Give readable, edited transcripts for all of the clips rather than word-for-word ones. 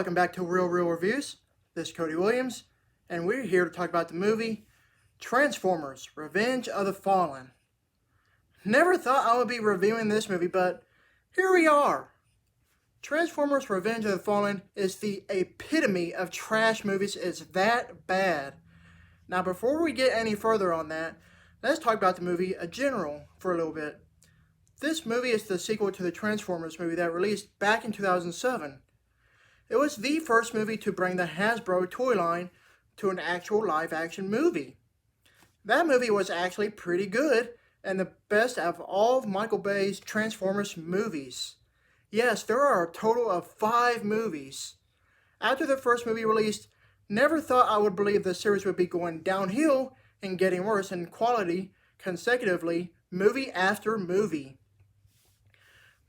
welcome back to Real Reviews. This is Cody Williams, and we're here to talk about the movie Transformers: Revenge of the Fallen. Never thought I would be reviewing this movie, but here we are. Transformers: Revenge of the Fallen is the epitome of trash movies. It's that bad. Now, before we get any further on that, let's talk about the movie in general for a little bit. This movie is the sequel to the Transformers movie that released back in 2007. It was the first movie to bring the Hasbro toy line to an actual live-action movie. That movie was actually pretty good and the best of all of Michael Bay's Transformers movies. Yes, there are a total of 5 movies. After the first movie released, never thought I would believe the series would be going downhill and getting worse in quality consecutively, movie after movie.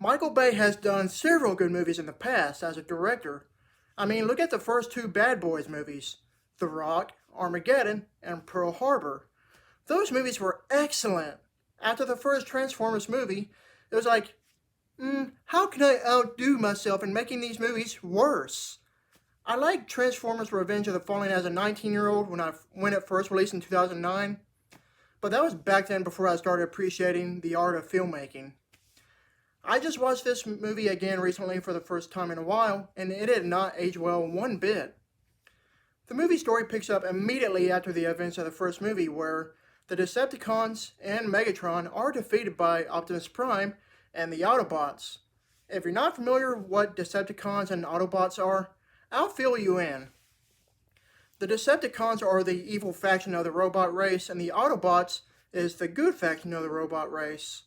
Michael Bay has done several good movies in the past as a director. I mean, look at the first 2 Bad Boys movies, The Rock, Armageddon, and Pearl Harbor. Those movies were excellent. After the first Transformers movie, it was like, how can I outdo myself in making these movies worse? I liked Transformers: Revenge of the Fallen as a 19-year-old when it first released in 2009, but that was back then before I started appreciating the art of filmmaking. I just watched this movie again recently for the first time in a while, and it did not age well one bit. The movie story picks up immediately after the events of the first movie, where the Decepticons and Megatron are defeated by Optimus Prime and the Autobots. If you're not familiar with what Decepticons and Autobots are, I'll fill you in. The Decepticons are the evil faction of the robot race, and the Autobots is the good faction of the robot race.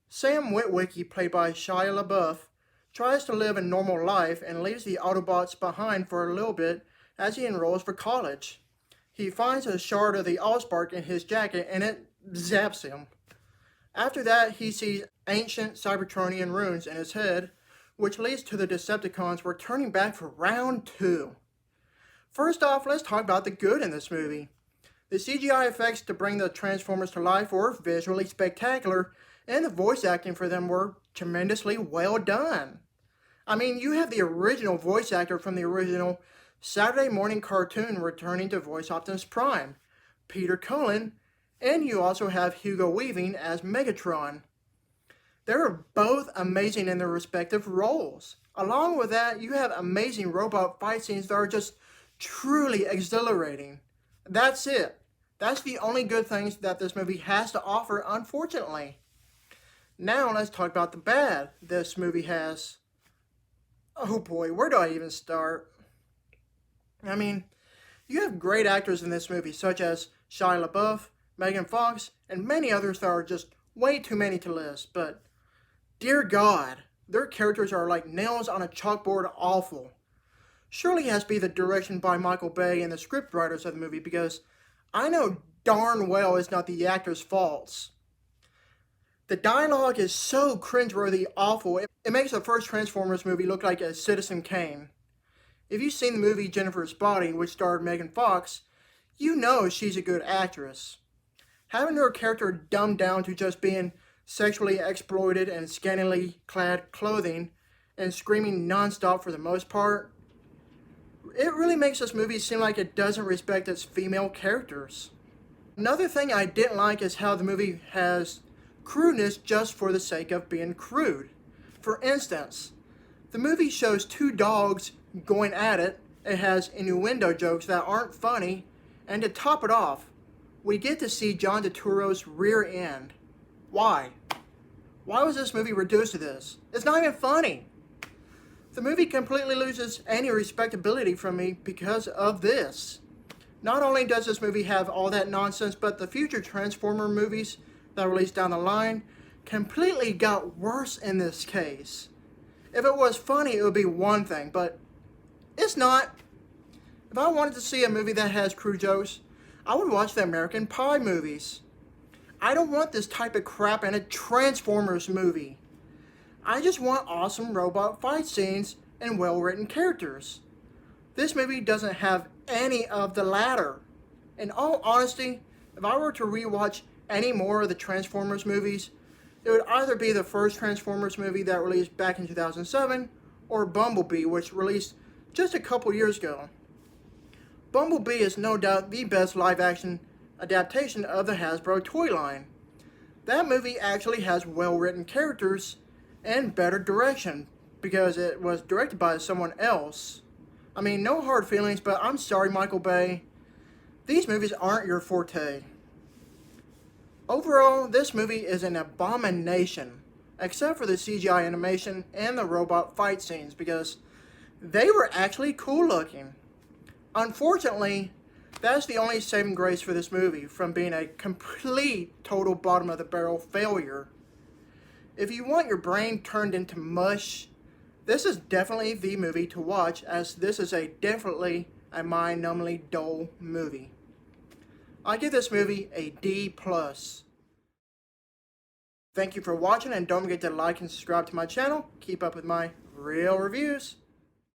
Sam Witwicky, played by Shia LeBeouf, tries to live a normal life and leaves the Autobots behind for a little bit as he enrolls for college. He finds a shard of the Allspark in his jacket and it zaps him. After that, he sees ancient Cybertronian runes in his head, which leads to the Decepticons returning back for round 2. First off, let's talk about the good in this movie. The CGI effects to bring the Transformers to life were visually spectacular, and the voice acting for them were tremendously well done. I mean, you have the original voice actor from the original Saturday morning cartoon returning to voice Optimus Prime, Peter Cullen, and you also have Hugo Weaving as Megatron. They are both amazing in their respective roles. Along with that, you have amazing robot fight scenes that are just truly exhilarating. That's it. That's the only good things that this movie has to offer, unfortunately. Now let's talk about the bad this movie has. Oh boy, where do I even start? I mean, you have great actors in this movie, such as Shia LaBeouf, Megan Fox, and many others that are just way too many to list, but dear God, their characters are like nails on a chalkboard awful. Surely it has to be the direction by Michael Bay and the scriptwriters of the movie, because I know darn well it's not the actors' faults. The dialogue is so cringeworthy awful, it makes the first Transformers movie look like a Citizen Kane. If you've seen the movie Jennifer's Body, which starred Megan Fox, you know she's a good actress. Having her character dumbed down to just being sexually exploited and scantily clad clothing and screaming nonstop for the most part, it really makes this movie seem like it doesn't respect its female characters. Another thing I didn't like is how the movie has crudeness just for the sake of being crude. For instance, the movie shows 2 dogs going at it. It has innuendo jokes that aren't funny, and to top it off, we get to see John Turturro's rear end. Why? Why was this movie reduced to this? It's not even funny. The movie completely loses any respectability from me because of this. Not only does this movie have all that nonsense, but the future Transformer movies that released down the line completely got worse in this case. If it was funny, it would be one thing, but it's not. If I wanted to see a movie that has crude jokes, I would watch the American Pie movies. I don't want this type of crap in a Transformers movie. I just want awesome robot fight scenes and well-written characters. This movie doesn't have any of the latter. In all honesty, if I were to rewatch any more of the Transformers movies, it would either be the first Transformers movie that released back in 2007, or Bumblebee, which released just a couple years ago. Bumblebee is no doubt the best live-action adaptation of the Hasbro toy line. That movie actually has well-written characters and better direction because it was directed by someone else. I mean, no hard feelings, but I'm sorry, Michael Bay. These movies aren't your forte. Overall, this movie is an abomination, except for the CGI animation and the robot fight scenes because they were actually cool looking. Unfortunately, that's the only saving grace for this movie from being a complete total bottom of the barrel failure. If you want your brain turned into mush, this is definitely the movie to watch, as this is definitely a mind-numbingly dull movie. I give this movie a D+. Thank you for watching, and don't forget to like and subscribe to my channel. Keep up with my real reviews.